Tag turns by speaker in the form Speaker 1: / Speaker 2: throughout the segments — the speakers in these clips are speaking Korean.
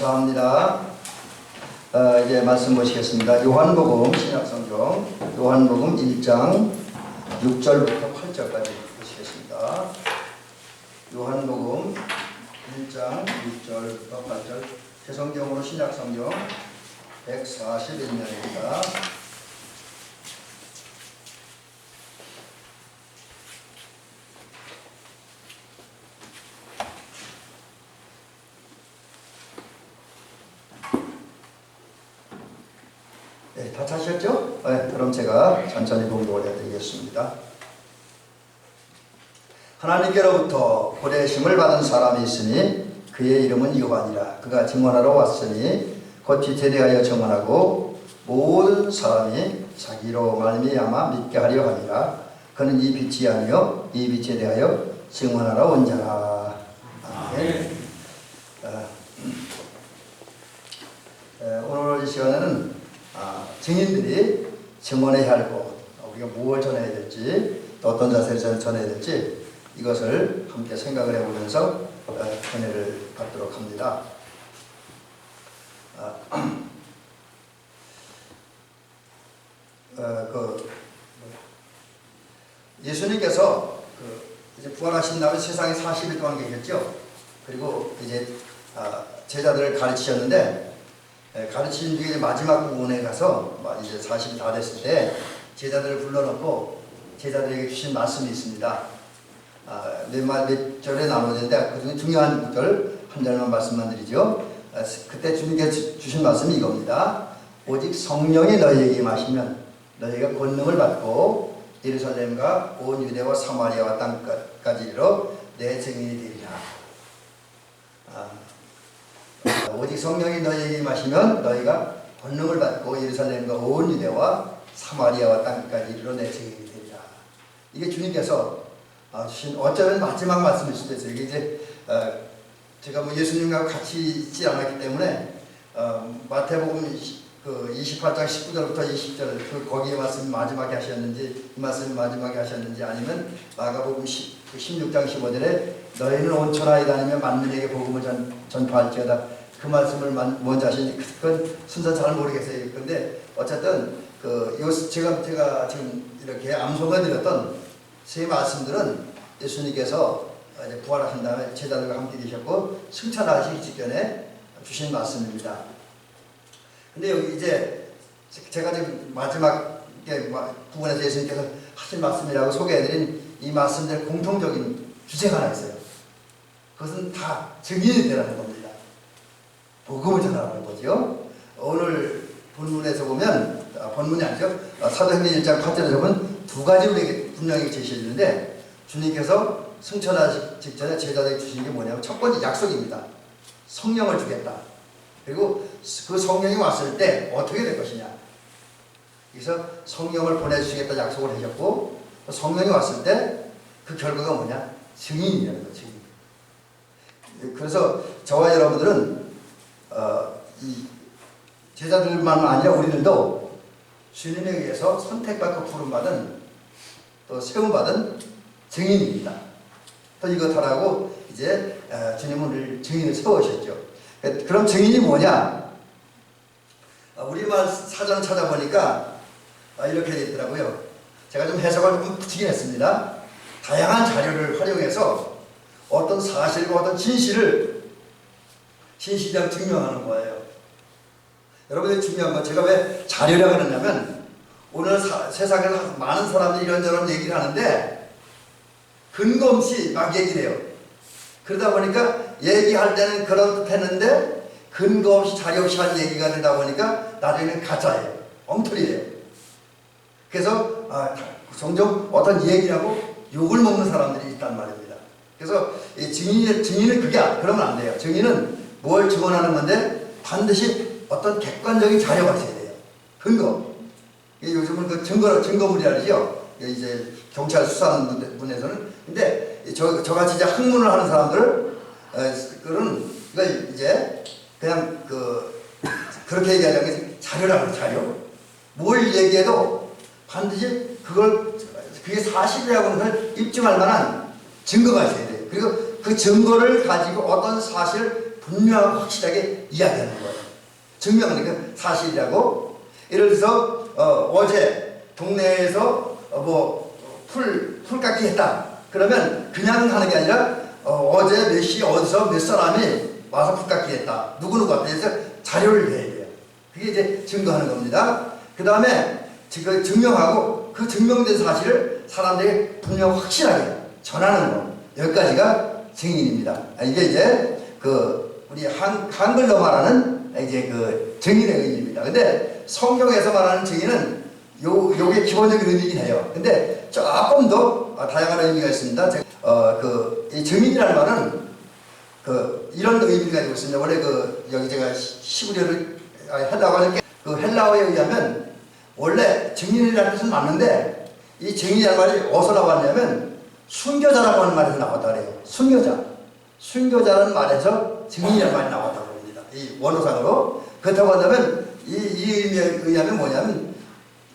Speaker 1: 감사합니다. 이제 말씀 보시겠습니다. 요한복음 신약성경 요한복음 1장 6절부터 8절까지 보시겠습니다. 요한복음 1장 6절부터 8절 제 성경으로 신약성경 141면입니다. 네, 다 찾으셨죠? 네, 그럼 제가 천천히 봉독을 해드리겠습니다. 하나님께로부터 보내심을 받은 사람이 있으니 그의 이름은 요한이라. 그가 증언하러 왔으니 곧 빛에 대하여 증언하고 모든 사람이 자기로 말미암아 믿게 하려 함이라. 그는 이 빛이 아니요 이 빛에 대하여 증언하러 온 자라. 아멘. 오늘 이 시간에는 증인들이 증언해야 할 것, 우리가 무엇을 전해야 될지, 또 어떤 자세를 전해야 될지 이것을 함께 생각을 해보면서 은혜를 받도록 합니다. 예수님께서 이제 부활하신 다음에 세상에 40일 동안 계셨죠. 그리고 이제 제자들을 가르치셨는데 가르치신 뒤에 마지막 부분에 가서 이제 40이 다 됐을 때 제자들을 불러놓고 제자들에게 주신 말씀이 있습니다. 몇 절에 나누어졌는데 그중에 중요한 구절 한 절만 말씀만 드리죠. 그때 주님께서 주신 말씀이 이겁니다. 오직 성령이 너희에게 임하시면 너희가 권능을 받고 예루살렘과 온 유대와 사마리아와 땅까지 이르러 내 증인이 되리라. 오직 성령이 너희에게 임하시면 너희가 권능을 받고 예루살렘과 온 유대와 사마리아와 땅까지 이르러 내 증인이 되리라. 이게 주님께서 주신 어쩌면 마지막 말씀일 수도 있어요. 이게 이제 제가 예수님과 같이 있지 않았기 때문에 마태복음 28장 19절부터 20절 거기에 말씀이 마지막에 하셨는지 이 말씀이 마지막에 하셨는지 아니면 마가복음 16장 15절에 너희는 온 천하에 다니며 만민에게 복음을 전파할지어다. 그 말씀을 먼저 하시니 그건 순서 잘 모르겠어요. 그런데 어쨌든 제가 지금 이렇게 암송해 드렸던 세 말씀들은 예수님께서 이제 부활하신 다음에 제자들과 함께 계셨고 승천하시기 직전에 주신 말씀입니다. 근데 여기 이제 제가 지금 마지막 부분에서 예수님께서 하신 말씀이라고 소개해드린 이 말씀들 공통적인 주제가 하나 있어요. 그것은 다 증인이 되라는 겁니다. 복음을 전하라는 거죠. 오늘 본문에서 보면 본문이 아니죠. 사도행전 1장 8절에서 보면 두 가지로 분명히 제시해주는데 주님께서 승천하기 직전에 제자들에게 주신 게 뭐냐면 첫 번째 약속입니다. 성령을 주겠다. 그리고 그 성령이 왔을 때 어떻게 될 것이냐. 그래서 성령을 보내주시겠다 약속을 하셨고, 성령이 왔을 때 그 결과가 뭐냐? 증인이라는 거죠. 증인. 그래서 저와 여러분들은 이 제자들만 아니라 우리들도 주님에 의해서 선택받고 부름받은 또 세움받은 증인입니다. 또 이것하라고 이제 주님은 우리를 증인을 세우셨죠. 그럼 증인이 뭐냐? 우리말 사전을 찾아보니까 이렇게 되어 있더라고요. 제가 좀 해석을 좀 붙이긴 했습니다. 다양한 자료를 활용해서 어떤 사실과 어떤 진실을 신실하게 증명하는 거예요. 여러분들 중요한 건 제가 왜 자료라고 그러냐면 오늘 세상에서 많은 사람들이 이런저런 얘기를 하는데 근거 없이 막 얘기를 해요. 그러다 보니까 얘기할 때는 그럴듯했는데 근거 없이 자료 없이 한 얘기가 되다 보니까 나중에는 가짜예요. 엉터리예요. 그래서 종종 어떤 얘기하고 욕을 먹는 사람들이 있단 말입니다. 그래서 증인은 그게 그러면 안 돼요. 증인은 뭘 증언하는 건데 반드시 어떤 객관적인 자료가 있어야 돼요. 근거. 요즘은 그 증거물이라 그러죠. 이제 경찰 수사하는 분에서는. 근데 저같이 이제 학문을 하는 사람들은 이제 그냥 그렇게 얘기하자면 게 자료라고 자료. 뭘 얘기해도 반드시 그게 사실이라고 하는 걸 입증할 만한 증거가 있어야 돼요. 그리고 그 증거를 가지고 어떤 사실을 분명하고 확실하게 이야기하는 거예요. 증명하는 게 사실이라고. 예를 들어서 어제 동네에서 풀 깎기 했다. 그러면 그냥 하는 게 아니라 어제 몇 시 어디서 몇 사람이 와서 풀 깎기 했다. 누구누구 왔다 해서 자료를 내야 돼요. 그게 이제 증거하는 겁니다. 그 다음에 지금 증명하고 그 증명된 사실을 사람들이 분명 확실하게 전하는 것. 여기까지가 증인입니다. 이게 이제 우리 한글로 말하는 이제 증인의 의미입니다. 근데 성경에서 말하는 증인은 요게 기본적인 의미이긴 해요. 근데 조금 더 다양한 의미가 있습니다. 이 증인이라는 말은 이런 의미를 가지고 있습니다. 원래 여기 제가 시구려를 헬라어에 의하면 원래 증인이라는 뜻은 맞는데 이 증인이라는 말이 어디서 나왔냐면 순교자라고 하는 말에서 나왔다 그래요. 순교자라는 말에서 증인이라는 말이 나왔다고 합니다. 이 원어상으로. 그렇다고 한다면 이 의미에 의하면 뭐냐면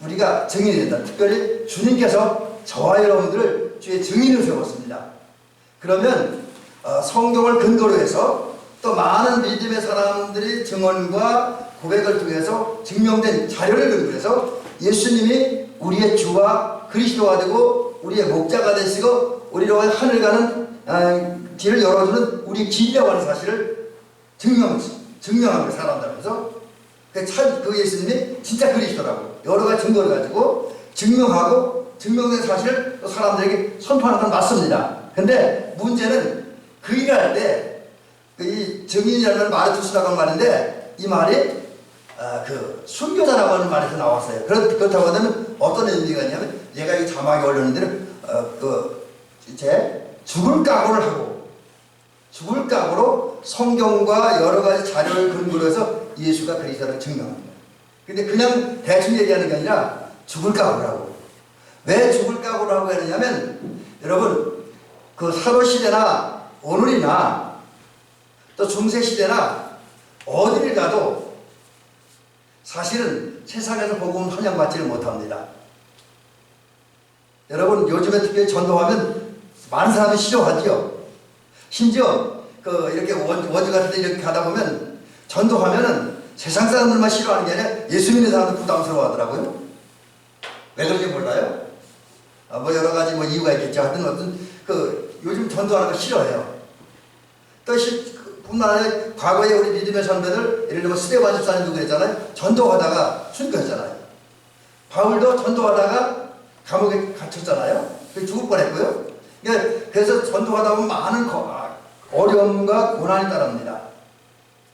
Speaker 1: 우리가 증인이 된다. 특별히 주님께서 저와 여러분들을 주의 증인으로 세웠습니다. 그러면 성경을 근거로 해서 또 많은 믿음의 사람들이 증언과 고백을 통해서 증명된 자료를 근거로 해서 예수님이 우리의 주와 그리스도가 되고 우리의 목자가 되시고 우리로 하늘 가는 길을 열어주는 우리의 길이라고 하는 사실을 증명하는 사람들면서 그 예수님이 진짜 그리스도라고 여러 가지 증거를 가지고 증명하고 증명된 사실을 또 사람들에게 선포하는 건 맞습니다. 근데 문제는 그 일을 할 때 이 증인이라는 말을 투수라고 하는 말인데 이 말이 순교자라고 하는 말에서 나왔어요. 그렇다고 하면 어떤 의미가 있냐면 얘가 이 자막에 올렸는데 이제 죽을 각오로 성경과 여러 가지 자료를 근거로 해서 예수가 그리스도를 증명합니다. 근데 그냥 대충 얘기하는 게 아니라 죽을 각오라고. 왜 죽을 각오라고 하느냐면 여러분 사도시대나 오늘이나 또 중세시대나 어디를 가도 사실은 세상에서 복음 환영받지를 못합니다. 여러분 요즘에 특별히 전도하면 많은 사람이 싫어하죠. 심지어 이렇게 원주 같은 데 이렇게 가다 보면 전도하면은 세상 사람들만 싫어하는 게 아니라 예수 믿는 사람도 부담스러워 하더라고요. 왜 그런지 몰라요? 여러 가지 이유가 있겠죠. 하여튼 요즘 전도하는 거 싫어해요. 또 뿐만 아니라 과거에 우리 믿음의 선배들 예를 들면 스데반 집사님도 그랬잖아요. 전도하다가 순교했잖아요. 바울도 전도하다가 감옥에 갇혔잖아요. 죽을 뻔했고요. 그래서 전도하다 보면 많은 어려움과 고난이 따릅니다.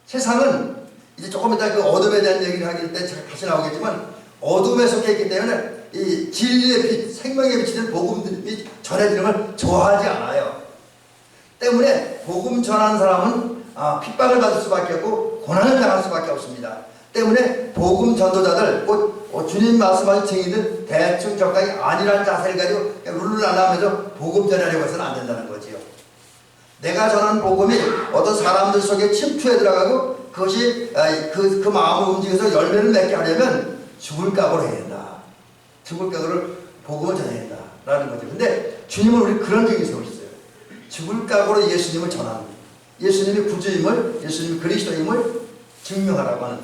Speaker 1: 세상은 이제 조금 이따 어둠에 대한 얘기를 하길 때 다시 나오겠지만 어둠에 속해 있기 때문에 이 진리의 빛, 생명의 빛이 된 복음이 전해지는 걸 좋아하지 않아요. 때문에 복음 전하는 사람은 핍박을 받을 수밖에 없고 고난을 당할 수밖에 없습니다. 때문에 복음 전도자들, 곧 주님 말씀하신 증인들 대충 적당히 아니라는 자세를 가지고 룰루랄라 하면서 복음 전하려고 해서는 안 된다는 거지요. 내가 전하는 복음이 어떤 사람들 속에 침투해 들어가고 그것이 그 마음을 움직여서 열매를 맺게 하려면 죽을 각오를 해야 된다. 죽을 각오를 복음을 전해야 된다 라는 거죠. 근데 주님은 우리 그런 적이 세우셨어요. 죽을 각오로 예수님을 전하는, 예수님이 구주임을, 예수님이 그리스도임을 증명하라고 하는,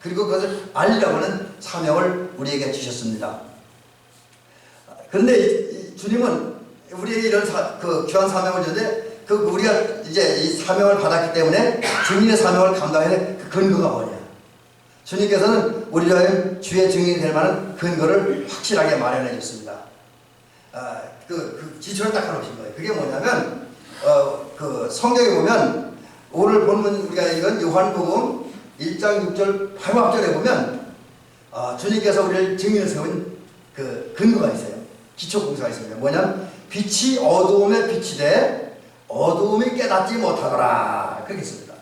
Speaker 1: 그리고 그것을 알리라고 하는 사명을 우리에게 주셨습니다. 그런데 주님은 우리에게 이런 귀한 사명을 주는데 우리가 이제 이 사명을 받았기 때문에 증인의 사명을 감당해야 될 그 근거가 뭐냐? 주님께서는 우리를 주의 증인이 될 만한 근거를 확실하게 마련해 줬습니다. 그 기초를 딱 해놓으신 거예요. 그게 뭐냐면, 그 성경에 보면, 오늘 본문 우리가 이건 요한복음 1장 6절 바로 앞절에 보면, 주님께서 우리를 증인을 세운 그 근거가 있어요. 기초 공사가 있습니다. 뭐냐면, 빛이 어두움에 빛이 돼 어두움이 깨닫지 못하더라. 그렇게 있습니다.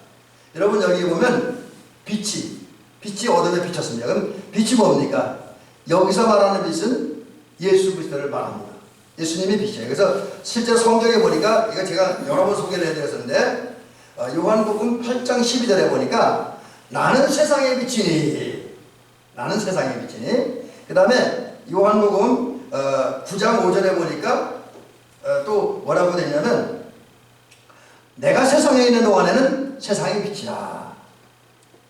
Speaker 1: 여러분 여기 보면 빛이 어둠에 비쳤습니다. 그럼 빛이 뭡니까? 여기서 말하는 빛은 예수 그리스도를 말합니다. 예수님이 빛이에요. 그래서 실제 성경에 보니까 이거 제가 여러 번 소개를 해드렸었는데 요한복음 8장 12절에 보니까 나는 세상의 빛이니, 나는 세상의 빛이니. 그 다음에 요한복음 9장 5절에 보니까 또 뭐라고 되냐면 내가 세상에 있는 동안에는 세상의 빛이라.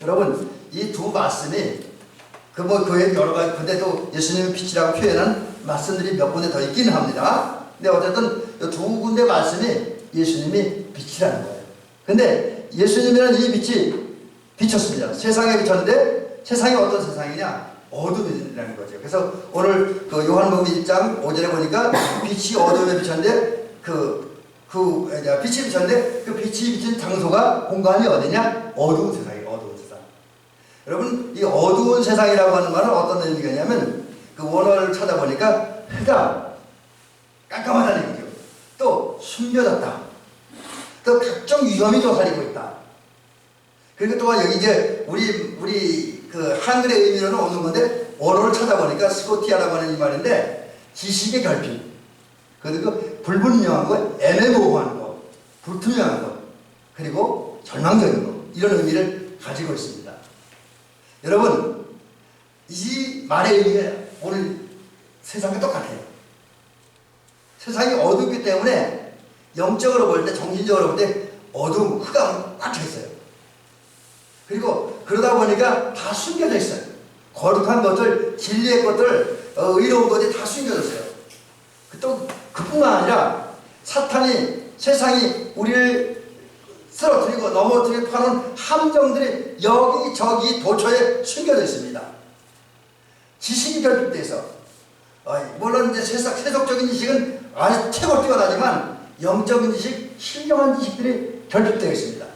Speaker 1: 여러분 이 두 말씀이 그에 여러 가지, 근데 또 예수님의 빛이라고 표현한 말씀들이 몇 군데 더 있기는 합니다. 근데 어쨌든 이 두 군데 말씀이 예수님이 빛이라는 거예요. 근데 예수님이라는 이 빛이 비쳤습니다. 세상에 비쳤는데 세상이 어떤 세상이냐? 어둠이라는 거죠. 그래서 오늘 그 요한복음 1장 5절에 보니까 빛이 어둠에 비쳤는데 빛이 비쳤는데 그 빛이 비친 장소가 공간이 어디냐? 어두운 세상이에요. 어두운 세상. 여러분 이 어두운 세상이라고 하는 말은 어떤 의미냐면 그 원어를 찾아보니까 흑암, 깜깜하다는 얘기죠. 또 숨겨졌다. 또 각종 위험이 도사리고 있다. 그리고 또한 여기 이제 우리 그 한글의 의미로는 오는 건데 원어를 찾아보니까 스코티아라고 하는 이 말인데 지식의 결핍, 그리고 불분명한 거, 애매모호한 거, 불투명한 거, 그리고 절망적인 거, 이런 의미를 가지고 있습니다. 여러분 이 말의 의미가 오늘 세상과 똑같아요. 세상이 어둡기 때문에 영적으로 볼 때, 정신적으로 볼 때 어두움, 흑암 꽉 차 있어요. 그리고 그러다 보니까 다 숨겨져 있어요. 거룩한 것들, 진리의 것들, 의로운 것들이 다 숨겨졌어요. 또 그뿐만 아니라 사탄이, 세상이 우리를 쓰러뜨리고 넘어뜨리고 파는 함정들이 여기저기 도처에 숨겨져 있습니다. 지식이 결핍되어 있어. 물론 이제 세속적인 지식은 아주 최고 뛰어나지만 영적인 지식, 신령한 지식들이 결핍되어 있습니다.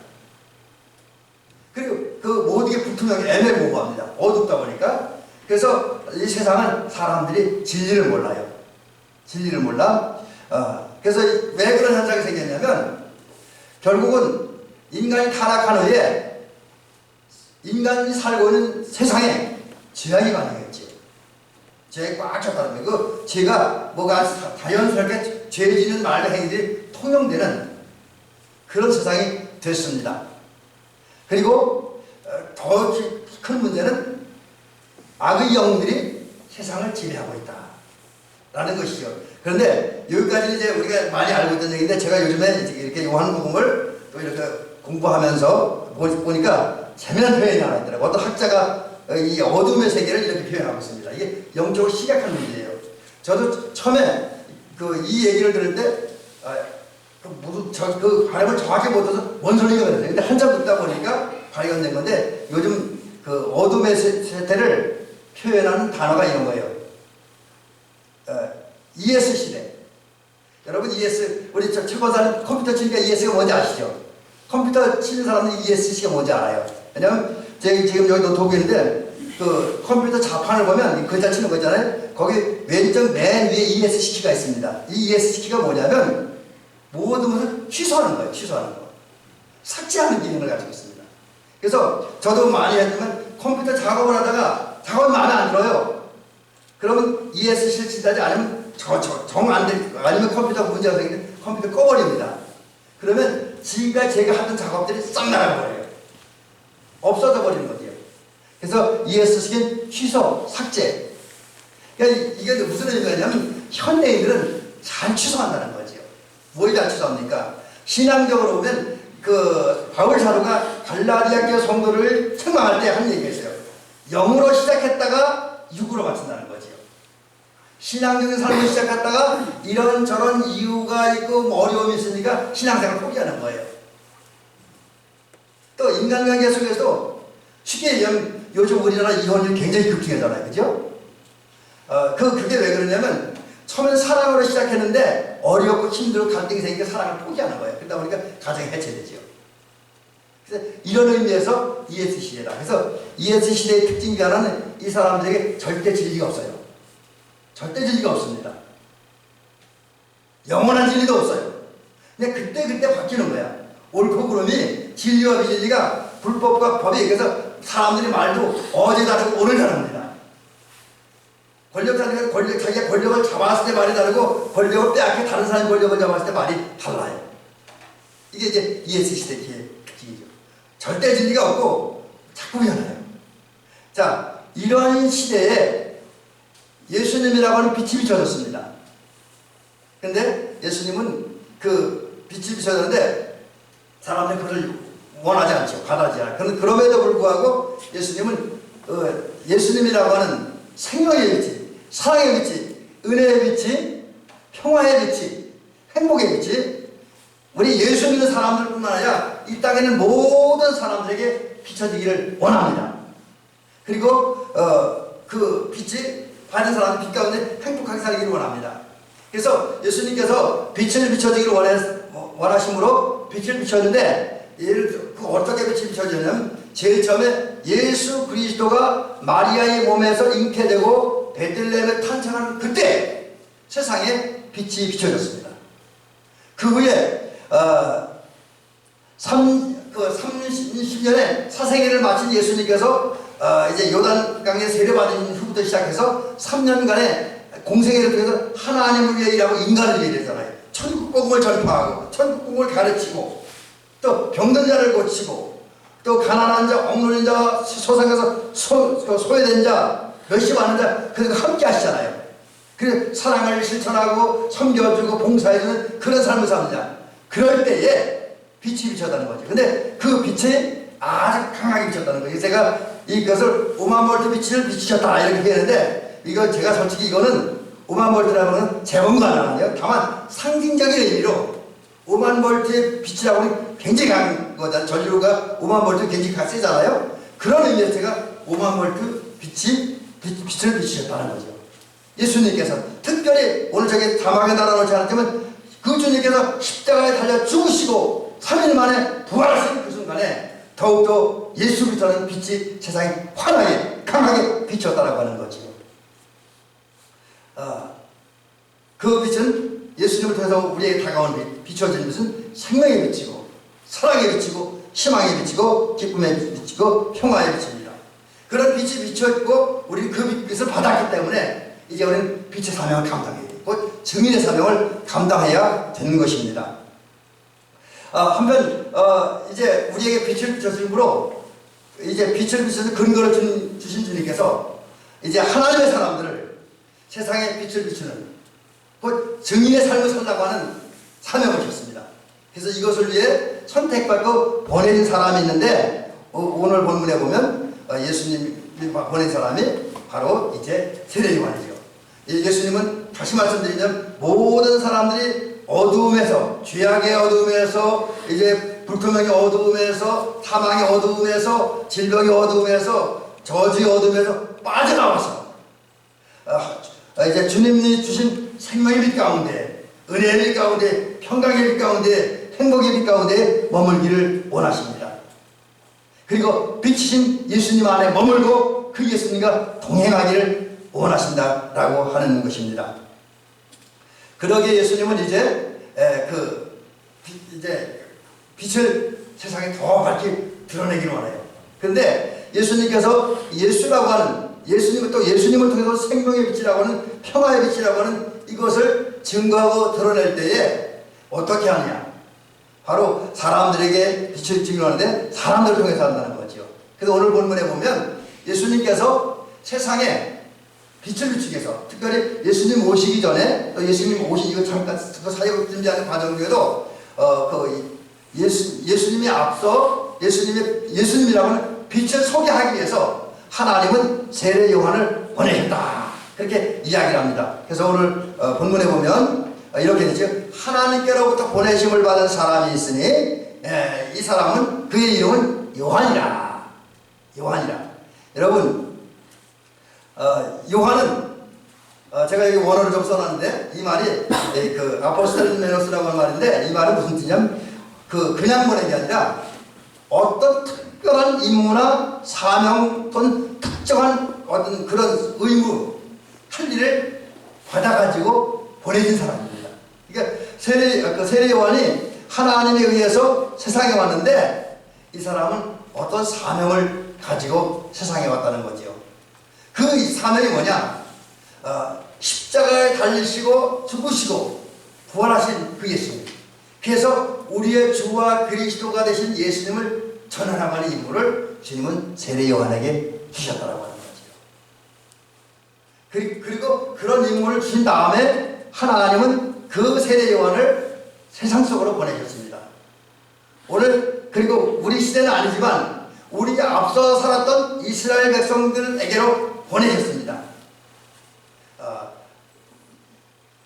Speaker 1: 그리고 그 모든 게 불투명하게 애매모호합니다. 어둡다 보니까. 그래서 이 세상은 사람들이 진리를 몰라요. 진리를 몰라. 그래서 왜 그런 현상이 생겼냐면 결국은 인간이 타락한 후에 인간이 살고 있는 세상에 죄악이 가능했지. 죄에 꽉 찼다는 거예요. 그 죄가 뭐가 자연스럽게 죄 짓는 말과 행위들이 통용되는 그런 세상이 됐습니다. 그리고 더 큰 문제는 악의 영들이 세상을 지배하고 있다라는 것이죠. 그런데 여기까지는 이제 우리가 많이 알고 있던 얘기인데 제가 요즘에 이렇게 요한복음을 또 이렇게 공부하면서 보니까 재미난 표현이 하나 있더라고요. 어떤 학자가 이 어둠의 세계를 이렇게 표현하고 있습니다. 이게 영적으로 심각한 문제예요. 저도 처음에 이 얘기를 들을 때 그 발음을 정확히 못해서 뭔 소리가 그랬어요. 근데 한참 듣다 보니까 발견된 건데 요즘 그 어둠의 세태를 표현하는 단어가 이런 거예요. ES 시대. 여러분 ES, 우리 최고사는 컴퓨터 치니까 ES가 뭔지 아시죠? 컴퓨터 치는 사람은 ESC가 뭔지 알아요. 왜냐면 지금 여기 노트북이 있는데 그 컴퓨터 자판을 보면 글자 치는 거 있잖아요. 거기 왼쪽 맨 위에 ESC가 있습니다. 이 ESC가 뭐냐면 모든 것을 취소하는 거예요. 취소하는 거. 삭제하는 기능을 가지고 있습니다. 그래서 저도 많이 했지만 컴퓨터 작업을 하다가 작업이 마음에 안 들어요. 그러면 ESC를 치다지 아니면 정 안 될, 아니면 컴퓨터 문제가 생기면 컴퓨터 꺼버립니다. 그러면 지금까지 제가 하던 작업들이 싹 나가버려요. 없어져 버리는 거죠. 그래서 ESC는 취소, 삭제. 그러니까 이게 무슨 의미냐면 현대인들은 잘 취소한다는 거죠. 뭘 잘 취소합니까? 신앙적으로 보면 그 바울 사도가 갈라디아 교회 성도를 책망할 때 한 얘기가 있어요. 영으로 시작했다가 육으로 마친다는 거죠. 신앙적인 삶을 시작했다가 이런저런 이유가 있고 뭐 어려움이 있으니까 신앙생활을 포기하는 거예요. 또 인간관계 속에서도 쉽게 얘기하면 요즘 우리나라 이혼율 굉장히 급증하잖아요. 그죠? 그게 왜 그러냐면 처음엔 사랑으로 시작했는데 어렵고 힘들고 갈등이 생기니까 사랑을 포기하는 거예요. 그러다 보니까 가정이 해체되죠. 그래서 이런 의미에서 ES 시대다. 그래서 ES 시대의 특징 중에 하나는 이 사람들에게 절대 진리가 없어요. 절대 진리가 없습니다. 영원한 진리도 없어요. 근데 그때 바뀌는 거야. 옳고 그름이 진리와 비진리가 불법과 법이 그래서 사람들이 말도 어제 다르고 오늘 다릅니다. 자기가 권력을 잡았을 때 말이 다르고 권력을 빼앗겨 다른 사람이 권력을 잡았을 때 말이 달라요. 이게 이제 ES 시대의 특징이죠. 절대 진리가 없고 자꾸 변해요. 자, 이러한 시대에 예수님이라고 하는 빛이 비춰졌습니다. 근데 예수님은 그 빛이 비춰졌는데 사람들이 그걸 원하지 않죠. 바라지 않아요. 그럼에도 불구하고 예수님은 예수님이라고 하는 생명의 빛이, 사랑의 빛이, 은혜의 빛이, 평화의 빛이, 행복의 빛이 우리 예수 믿는 사람들뿐만 아니라 이 땅에 있는 모든 사람들에게 비춰지기를 원합니다. 그리고 그 빛이 받은 사람은 빛 가운데 행복하게 살기를 원합니다. 그래서 예수님께서 빛을 비춰지기를 원하심으로 빛을 비췄는데 어떻게 빛이 비춰지냐면 제일 처음에 예수 그리스도가 마리아의 몸에서 잉태되고 베들레헴에 탄생하는 그때 세상에 빛이 비춰졌습니다. 그 후에 30년의 사생애를 마친 예수님께서 이제 요단강에 세례받은 후부터 시작해서 3년간의 공생애를 통해서 하나님을 위해 일하고 인간을 위해 일하잖아요. 천국 복음을 전파하고 천국 복음을 가르치고 또 병든 자를 고치고 또 가난한 자, 억눌린 자, 소상에서 소외된 자, 멸시 받는 자 그런 거 함께 하시잖아요. 그래서 사랑을 실천하고 섬겨주고 봉사해주는 그런 삶을 삽니다. 그럴 때에 빛이 비쳤다는 거죠. 근데 그 빛이 아주 강하게 비쳤다는 거예요. 제가 이것을 5만 볼트 빛을 비추셨다 이렇게 얘기했는데 이거 제가 솔직히 이거는 5만 볼트라는 것은 재본가 나는데요. 다만 상징적인 의미로 5만 볼트의 빛이라고 하면 굉장히 강한 거잖아요. 전류가 5만 볼트 굉장히 세잖아요. 그런 의미에서 제가 5만 볼트 빛을 비추셨다는 거죠. 예수님께서 특별히 오늘 저기 자막에 달아놓지 않았지만 그 주님께서 십자가에 달려 죽으시고 3일 만에 부활하신 그 순간에 더욱더 예수 그리스도라는 빛이 세상에 환하게 강하게 비쳤다라고 하는 거죠. 그 빛은 예수님을 통해서 우리에게 다가오는 빛, 비춰지는 것은 생명의 빛이고 사랑의 빛이고 희망의 빛이고 기쁨의 빛이고 평화의 빛입니다. 그런 빛이 비춰있고 우리는 그 빛을 받았기 때문에 이제 우리는 빛의 사명을 감당해야 되고 증인의 사명을 감당해야 되는 것입니다. 한편 이제 우리에게 빛을 비춰주므로 이제 빛을 비춰서 근거를 주신 주님께서 이제 하나님의 사람들을 세상에 빛을 비추는 곧 증인의 삶을 살라고 하는 사명을 주셨습니다. 그래서 이것을 위해 선택받고 보내진 사람이 있는데 오늘 본문에 보면 예수님이 보낸 사람이 바로 이제 세례요한이죠. 예수님은 다시 말씀드리면 모든 사람들이 어두움에서 죄악의 어두움에서 이제 불투명의 어두움에서 사망의 어두움에서 질병의 어두움에서 저주의 어두움에서 빠져나와서 이제 주님이 주신 생명의 빛 가운데 은혜의 빛 가운데 평강의 빛 가운데 행복의 빛 가운데 머물기를 원하십니다. 그리고 빛이신 예수님 안에 머물고 그 예수님과 동행하기를 원하신다라고 하는 것입니다. 그러기에 예수님은 이제 이제 빛을 세상에 더 밝게 드러내기를 원해요. 그런데 예수님께서 예수라고 하는 예수님은 또 예수님을 통해서 생명의 빛이라고 하는 평화의 빛이라고 하는 이것을 증거하고 드러낼 때에 어떻게 하느냐? 바로 사람들에게 빛을 증거하는데 사람들을 통해서 한다는 거죠. 그래서 오늘 본문에 보면 예수님께서 세상에 빛을 비추기 위해서 특별히 예수님 오시기 전에 또 예수님 이거 잠깐 사역 준비하는 과정 중에도 예수님이 앞서 예수님이라고 하는 빛을 소개하기 위해서 하나님은 세례 요한을 보내셨다. 그렇게 이야기를 합니다. 그래서 오늘 본문에 보면 이렇게 되죠. 하나님께로부터 보내심을 받은 사람이 있으니 이 사람은 그의 이름은 요한이라. 여러분 요한은 제가 여기 원어를 좀 써놨는데 이 말이 그 아포스텔메노스라고 하는 말인데 이 말은 무슨 뜻이냐면 그냥 보낸 게 아니라 어떤 특별한 임무나 사명 또는 특정한 어떤 그런 의무 할 일을 받아가지고 보내진 사람입니다. 그러니까 세례 요한이 하나님에 의해서 세상에 왔는데 이 사람은 어떤 사명을 가지고 세상에 왔다는 거죠. 그 사명이 뭐냐? 십자가에 달리시고 죽으시고 부활하신 그 예수님. 그래서 우리의 주와 그리스도가 되신 예수님을 전하라는 임무를 주님은 세례 요한에게 주셨다라고 하는 거죠. 그리고 그런 임무를 주신 다음에 하나님은 그 세례 요한을 세상 속으로 보내셨습니다. 오늘 그리고 우리 시대는 아니지만 우리 앞서 살았던 이스라엘 백성들에게로 보내셨습니다.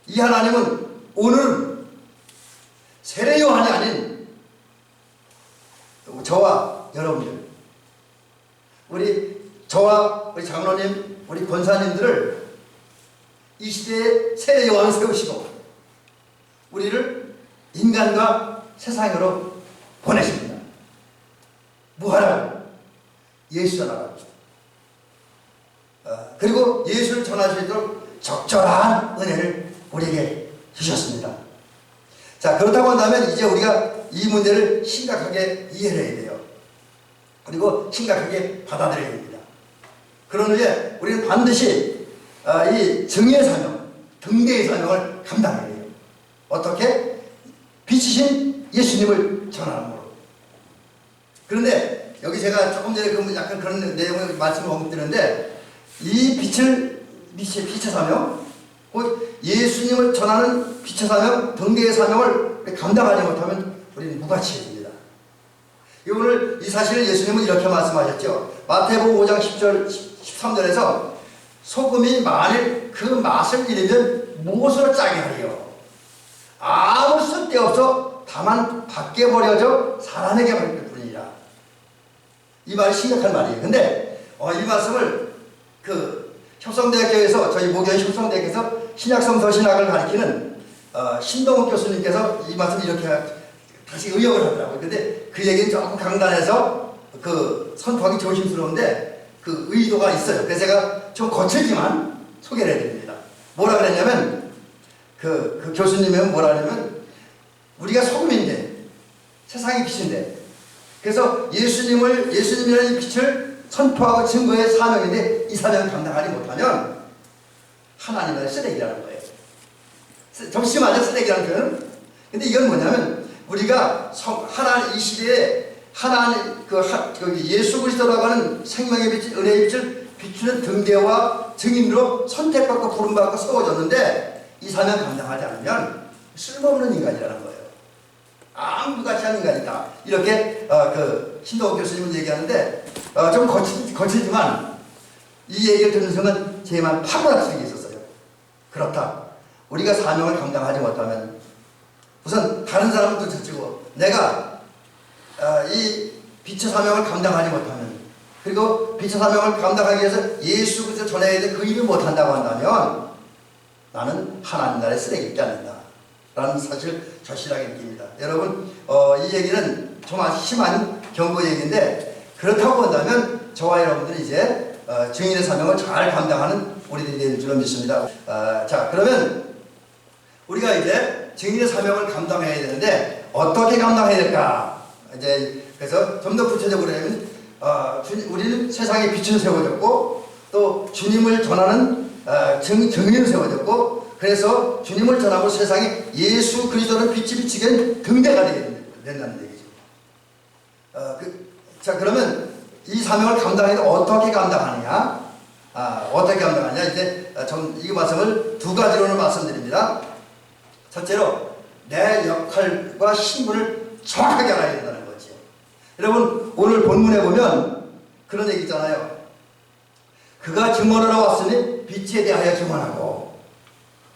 Speaker 1: 이 하나님은 오늘 세례 요한이 아닌 저와 여러분들, 저와 우리 장로님, 우리 권사님들을 이 시대에 세례 요한을 세우시고 우리를 인간과 세상으로 보내십니다. 무하라고 예수 전하라고. 그리고 예수를 전할 수 있도록 적절한 은혜를 우리에게 주셨습니다. 자, 그렇다고 한다면 이제 우리가 이 문제를 심각하게 이해를 해야 돼요. 그리고 심각하게 받아들여야 됩니다. 그런 후에 우리는 반드시 이 증의 사명, 등대의 사명을 감당해야 돼요. 어떻게? 빛이신 예수님을 전하므로. 그런데 여기 제가 조금 전에 약간 그런 내용을 말씀을 언급드렸는데 이 빛의 사명, 곧 예수님을 전하는 빛의 사명, 등대의 사명을 감당하지 못하면 우리는 무가치해집니다. 오늘 이 사실을 예수님은 이렇게 말씀하셨죠. 마태복음 5장 10절, 13절에서 소금이 만일 그 맛을 잃으면 무엇으로 짜게 하리요? 아무 쓸데없어 다만 밖에 버려져 사람에게 버릴 뿐이니라. 이 말이 심각한 말이에요. 근데 이 말씀을 협성대학교에서 저희 모교인 협성대학교에서 신약성서 신학을 가르치는 신동욱 교수님께서 이 말씀을 이렇게 다시 의역을 하더라고요. 근데 그 얘기는 조금 강단해서 선포하기 조심스러운데 그 의도가 있어요. 그래서 제가 좀 거칠지만 소개를 해드립니다. 뭐라 그랬냐면 그 교수님은 뭐라 하냐면 우리가 소금인데 세상의 빛인데 그래서 예수님이라는 이 빛을 선포하고 증거의 사명인데 이 사명을 감당하지 못하면 하나님의 쓰레기라는 거예요. 좀 심하죠, 쓰레기라는 표현은. 근데 이건 뭐냐면 우리가 이 시대에 하나님 예수 그리스도라고 하는 생명의 빛, 은혜의 빛을 비추는 등대와 증인으로 선택받고 부름받고 세워졌는데 이 사명 감당하지 않으면 쓸모없는 인간이라는 거예요. 아무도 같이 하는 인간이다. 이렇게 신동욱 교수님은 얘기하는데 좀 거칠지만 이 얘기를 듣는 순간 제 마음 파고닥치는 게 있었어요. 그렇다. 우리가 사명을 감당하지 못하면 우선 다른 사람도 저치고 내가 이 빛의 사명을 감당하지 못하면 그리고 빛의 사명을 감당하기 위해서 예수 그리스도 전해야 될 그 일을 못한다고 한다면 나는 하나님 나라의 쓰레기밖에 안 된다 라는 사실 절실하게 느낍니다. 여러분 이 얘기는 좀 아주 심한 경고 얘기인데 그렇다고 한다면 저와 여러분들은 이제 증인의 사명을 잘 감당하는 우리들이 될 줄로 믿습니다. 자, 그러면 우리가 이제 증인의 사명을 감당해야 되는데 어떻게 감당해야 될까? 이제 그래서 좀 더 구체적으로 하면 우리는 세상에 빛을 세워졌고 또 주님을 전하는 증인을 세워졌고 그래서 주님을 전하고 세상에 예수 그리스도는 빛이 비치게 등대가 된다는 얘기죠. 자 그러면 이 사명을 감당해서 어떻게 감당하느냐? 어떻게 감당하느냐? 이제 이 말씀을 두 가지로는 말씀드립니다. 첫째로 내 역할과 신분을 정확하게 알아야 된다는 거죠. 여러분 오늘 본문에 보면 그런 얘기 있잖아요. 그가 증언하러 왔으니 빛에 대하여 증언하고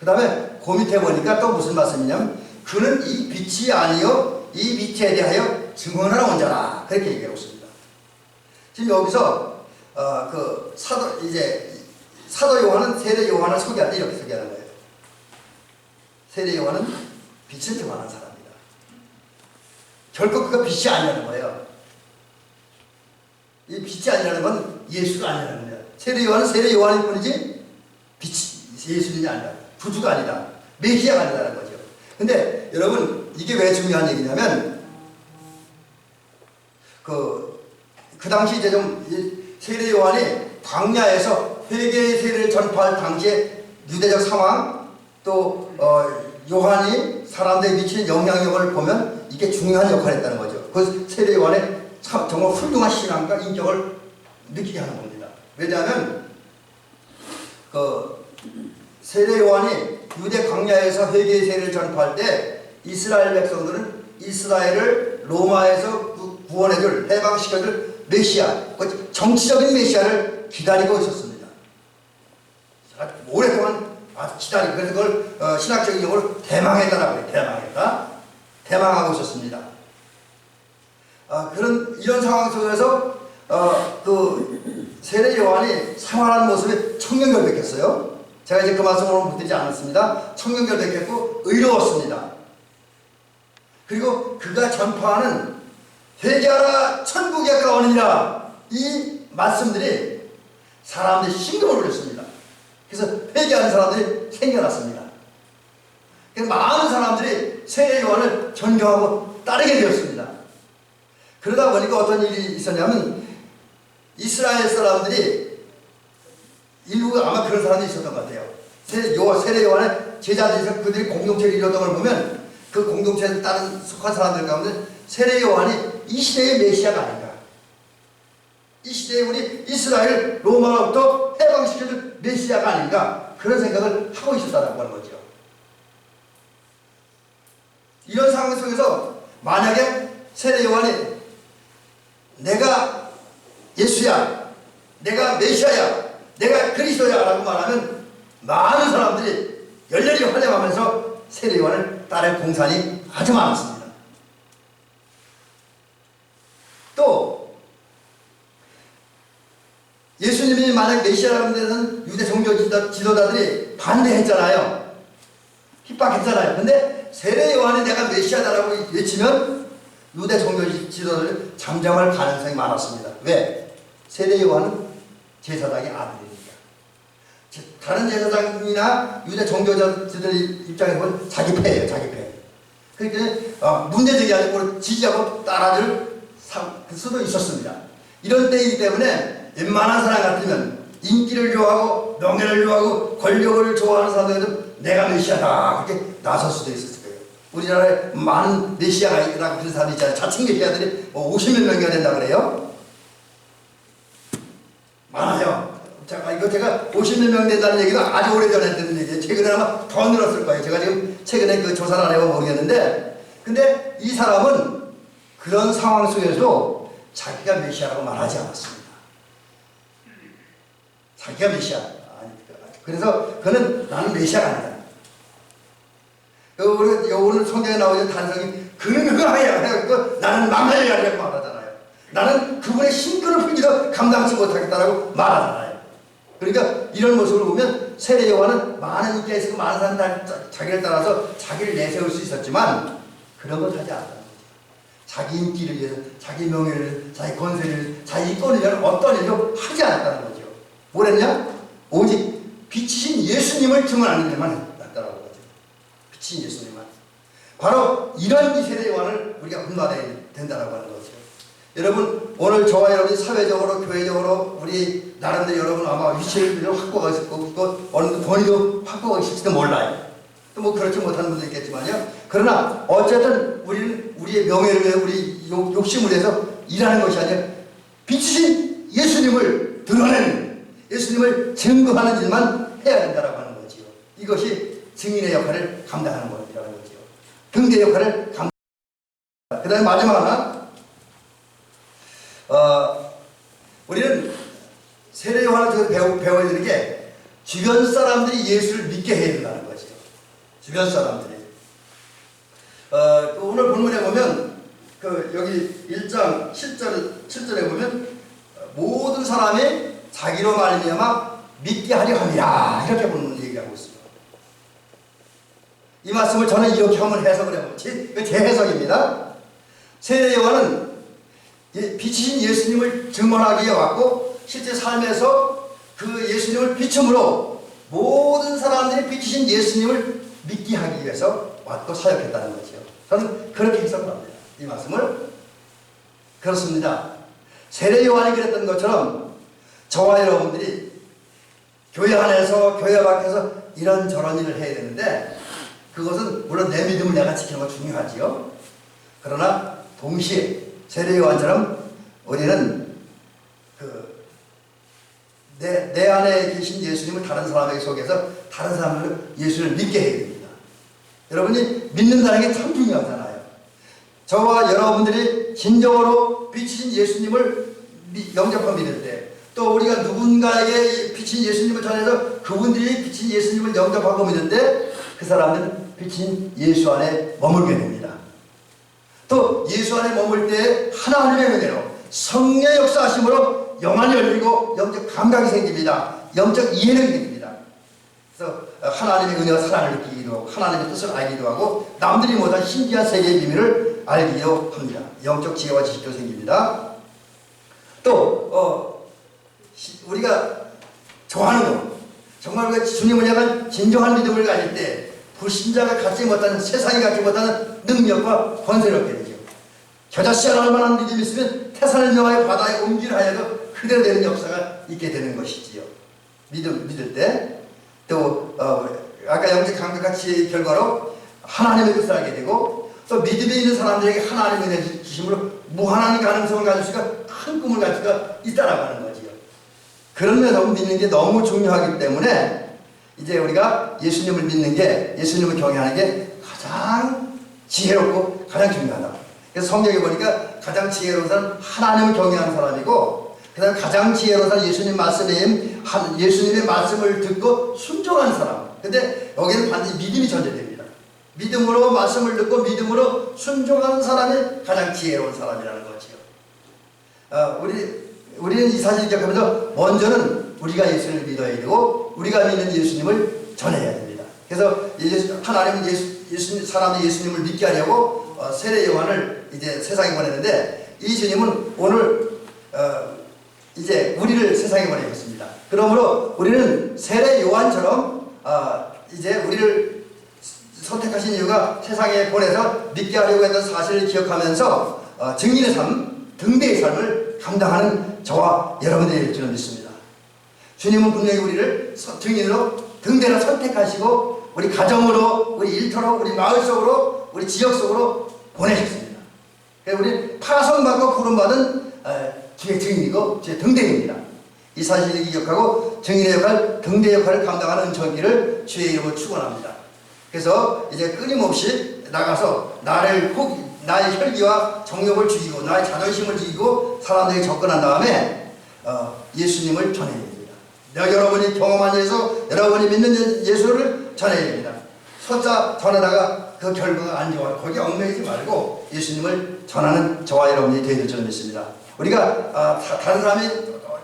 Speaker 1: 그 다음에 그 밑에 보니까 또 무슨 말씀이냐면 그는 이 빛이 아니요 이 빛에 대하여 증언하러 온 자라 그렇게 얘기하고 있습니다. 지금 여기서 사도 요한은 세례 요한을 소개할 때 이렇게 소개하는 거예요. 세례 요한은 빛을 증언하는 사람입니다. 결코 그가 빛이 아니라는 거예요. 이 빛이 아니라는 건 예수가 아니라는 겁니다. 세례 요한은 세례 요한일 뿐이지 빛이 예수님이 아니라 구주가 아니다. 메시아가 아니라는 거죠. 근데 여러분 이게 왜 중요한 얘기냐면 그 당시 이제 좀 세례 요한이 광야에서 회개의 세례를 전파할 당시에 유대적 상황 또 요한이 사람들에 미치는 영향력을 보면 이게 중요한 역할을 했다는 거죠. 그 세례 요한의 참 정말 훌륭한 신앙과 인격을 느끼게 하는 겁니다. 왜냐하면 세례 요한이 유대 광야에서 회개의 세례를 전파할 때 이스라엘 백성들은 이스라엘을 로마에서 구원해줄 해방시켜줄 메시아, 정치적인 메시아를 기다리고 있었습니다. 오랫동안 기다리고 그래서 그걸 신학적인 용어로 대망했다라고 해요. 대망하고 있었습니다. 이런 상황 속에서 세례 요한이 생활하는 모습이 청년결백했어요. 제가 이제 그 말씀을 오늘 못 드리지 않았습니다. 청년결백했고 의로웠습니다. 그리고 그가 전파하는 회개하라 천국이 가까우니라 이 말씀들이 사람들이 심금을 울렸습니다. 그래서 회개하는 사람들이 생겨났습니다. 그래서 많은 사람들이 세례 요한을 존경하고 따르게 되었습니다. 그러다 보니까 어떤 일이 있었냐면 이스라엘 사람들이 일부가 아마 그런 사람들이 있었던 것 같아요. 세례 요한의 제자들이 그들이 공동체를 이뤘던 걸 보면 그 공동체에 따른 속한 사람들 가운데 세례 요한이 이 시대의 메시아가 아닌가. 이 시대에 우리 이스라엘 로마로부터 해방시켜줄 메시아가 아닌가. 그런 생각을 하고 있었다고 하는 거죠. 이런 상황 속에서 만약에 세례 요한이 내가 예수야, 내가 메시아야, 내가 그리스도야 라고 말하면 많은 사람들이 열렬히 환영하면서 세례 요한을 따를 공산이 아주 많았습니다. 또 예수님이 만약 메시아라는 데는 유대 종교 지도자들이 반대했잖아요. 핍박했잖아요. 근데 세례 요한이 내가 메시아다라고 외치면 유대 종교 지도자들이 잠잠할 가능성이 많았습니다. 왜? 세례 요한은 제사장의 아들이니까. 다른 제사장이나 유대 종교자들 입장에서 보면 자기 패예요. 자기 패. 그러니까 문제적이 아니고 지지하고 따라줄 수도 있었습니다. 이런 때이기 때문에 웬만한 사람 같으면 인기를 좋아하고 명예를 좋아하고 권력을 좋아하는 사람들은 내가 메시아다 그렇게 나설 수도 있었을 거예요. 우리나라에 많은 메시아가 있다고 그런 사람들 있잖아요. 자칭 메시아들이 50몇 명이나 된다 그래요. 많아요. 이거 제가 50몇 명 된다는 얘기도 아주 오래전에 듣는 얘기예요. 최근에 아마 더 늘었을 거예요. 제가 지금 최근에 그 조사를 안 해서 모르겠는데, 근데 이 사람은 그런 상황 속에서 자기가 메시아라고 말하지 않았습니다. 자기가 메시아. 그래서 그는 나는 메시아가 아니다. 오늘 성경에 나오는 단성이 그는 그거야. 나는 망할이 아니라고 말하잖아요. 나는 그분의 신권을 풀기도 감당치 못하겠다라고 말하잖아요. 그러니까 이런 모습을 보면 세례 요한은 많은 인기가 있었고 많은 사람들 자기를 따라서 자기를 내세울 수 있었지만 그런 걸 하지 않았다는 거죠. 자기 인기를 위해서, 자기 명예를, 자기 권세를, 자기 이권을 위한 어떤 일도 하지 않았다는 거죠. 뭐랬냐? 오직 빛이신 예수님을 증언하는 데만 했다라고 하죠. 빛이신 예수님만. 바로 이런 이 세대 요한을 우리가 분별해야 된다고 하는 거죠. 여러분, 오늘 저와 여러분이 사회적으로, 교회적으로 우리 나름대로 여러분 아마 위치를 확보가 있을 거고, 어느 정도 권위도 확보가 있을지도 몰라요. 또 뭐 그렇지 못하는 분도 있겠지만요. 그러나 어쨌든 우리는 우리의 명예를 위해, 우리 욕심을 위해서 일하는 것이 아니라 비추신 예수님을 드러내는, 예수님을 증거하는 일만 해야 된다고 하는 거지요. 이것이 증인의 역할을 감당하는 것이라는 거지요. 등대 역할을 감당하는. 그 다음에 마지막 하나, 우리는 세례 요한을 배워야 되는 게 주변 사람들이 예수를 믿게 해야 된다는 거죠. 주변 사람들이. 오늘 본문에 보면 여기 1장 7절에 보면 모든 사람이 자기로 말미암아 믿게 하려 함이라, 이렇게 본문 얘기하고 있습니다. 이 말씀을 저는 이렇게 한번 해석을 해보지, 제 해석입니다. 세례 요한은 비치신 예수님을 증언하기 위해 왔고, 실제 삶에서 그 예수님을 비춤으로 모든 사람들이 비치신 예수님을 믿게 하기 위해서 왔고 사역했다는 거죠. 저는 그렇게 해석을 합니다. 이 말씀을. 그렇습니다. 세례 요한이 그랬던 것처럼 저와 여러분들이 교회 안에서 교회 밖에서 이런저런 일을 해야 되는데, 그것은 물론 내 믿음을 내가 지키는 거 중요하지요. 그러나 동시에 세례 요한처럼 우리는 내 안에 계신 예수님을 다른 사람에게 소개해서 다른 사람들을 예수를 믿게 해야 됩니다. 여러분이 믿는다는 게 참 중요하잖아요. 저와 여러분들이 진정으로 비치신 예수님을 영접하고 믿을 때, 또 우리가 누군가에게 비친 예수님을 전해서 그분들이 비친 예수님을 영접하고 믿을 때, 그 사람들은 비친 예수 안에 머물게 됩니다. 또 예수 안에 머물 때 하나님의 은혜로, 성령의 역사하심으로 영안이 열리고 영적 감각이 생깁니다. 영적 이해력이 생깁니다. 그래서 하나님의 은혜와 사랑을 느끼기도 하고, 하나님의 뜻을 알기도 하고, 남들이 못한 신기한 세계의 비밀을 알기도 합니다. 영적 지혜와 지식도 생깁니다. 또 우리가 좋아하는 것, 정말 우리가 주님을 향한 진정한 믿음을 가질 때 불신자가 갖지 못하는, 세상이 갖지 못하는 능력과 권세를 얻게 되죠. 겨자씨 하나 얼마나 믿음이 있으면 태산을 명하여 바다에 옮기려 하여도 그대로 되는 역사가 있게 되는 것이지요. 믿을 때. 또 아까 영적 감각같이 결과로 하나님의 뜻을 알게 되고, 또 믿음이 있는 사람들에게 하나님의 은혜 주심으로 무한한 가능성을 가질 수가, 큰 꿈을 가질 수가 있다라고 하는 거지요. 그런 면에서 믿는 게 너무 중요하기 때문에 이제 우리가 예수님을 믿는 게, 예수님을 경외하는 게 가장 지혜롭고 가장 중요하다. 그래서 성경에 보니까 가장 지혜로운 사람은 하나님을 경외하는 사람이고, 그 다음에 가장 지혜로운 사람은 예수님의 말씀을 듣고 순종하는 사람. 근데 여기는 반드시 믿음이 전제됩니다. 믿음으로 말씀을 듣고 믿음으로 순종하는 사람이 가장 지혜로운 사람이라는 거지요. 우리는 이 사실을 기억하면서 먼저는 우리가 예수를 믿어야 되고, 우리가 믿는 예수님을 전해야 됩니다. 그래서 하나님은 사람이 예수님을 믿게 하려고 세례 요한을 이제 세상에 보냈는데, 이 주님은 오늘 이제 우리를 세상에 보내셨습니다. 그러므로 우리는 세례 요한처럼 이제 우리를 선택하신 이유가 세상에 보내서 믿게 하려고 했던 사실을 기억하면서 증인의 삶, 등대의 삶을 감당하는 저와 여러분들이 될 줄 믿습니다. 주님은 분명히 우리를 증인으로, 등대로 선택하시고 우리 가정으로, 우리 일터로, 우리 마을 속으로, 우리 지역 속으로 보내셨습니다. 그래서 우리 파송받고 부름받은 주의 증인이고 주의 등대입니다. 이 사실을 기억하고 증인의 역할, 등대 역할을 감당하는 은총기를 주의 이름으로 축원합니다. 그래서 이제 끊임없이 나가서 나의 혈기와 정욕을 죽이고 나의 자존심을 죽이고 사람들에게 접근한 다음에 예수님을 전해야 됩니다. 여러분이 경험한 예수, 여러분이 믿는 예수를 전해야 됩니다. 숫자 전하다가 그 결과가 안 좋아요. 거기에 얽매이지 말고 예수님을 전하는 저와 여러분이 되어야 될 줄 믿습니다. 우리가 다른 사람이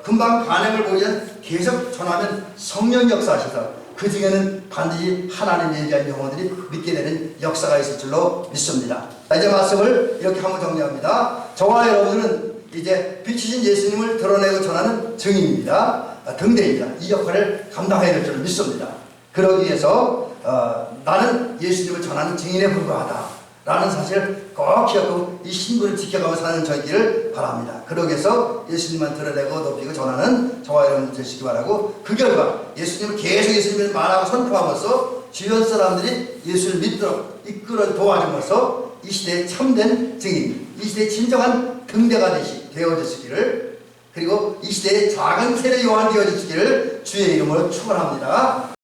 Speaker 1: 금방 반응을 보이면 계속 전하면 성령 역사하셔서 그 중에는 반드시 하나님에 대한 영혼들이 믿게 되는 역사가 있을 줄로 믿습니다. 이제 말씀을 이렇게 한번 정리합니다. 저와 여러분은 이제 비치신 예수님을 드러내고 전하는 증인입니다. 등대입니다. 이 역할을 감당해야 될 줄 믿습니다. 그러기 위해서 나는 예수님을 전하는 증인에 불과하다. 라는 사실을 꼭 기억하고 이 신분을 지켜가며 사는 저희기를 바랍니다. 그러기 위해서 예수님만 드러내고 높이고 전하는 저와 여러분 되시기 바라고, 그 결과 예수님을 계속 예수님을 말하고 선포함으로써 주변 사람들이 예수를 믿도록 이끌어 도와줌으로써 이 시대의 참된 증인, 이 시대의 진정한 등대가 되어주시기를, 그리고 이 시대의 작은 세례 요한이 되어주시기를 주의 이름으로 축원합니다.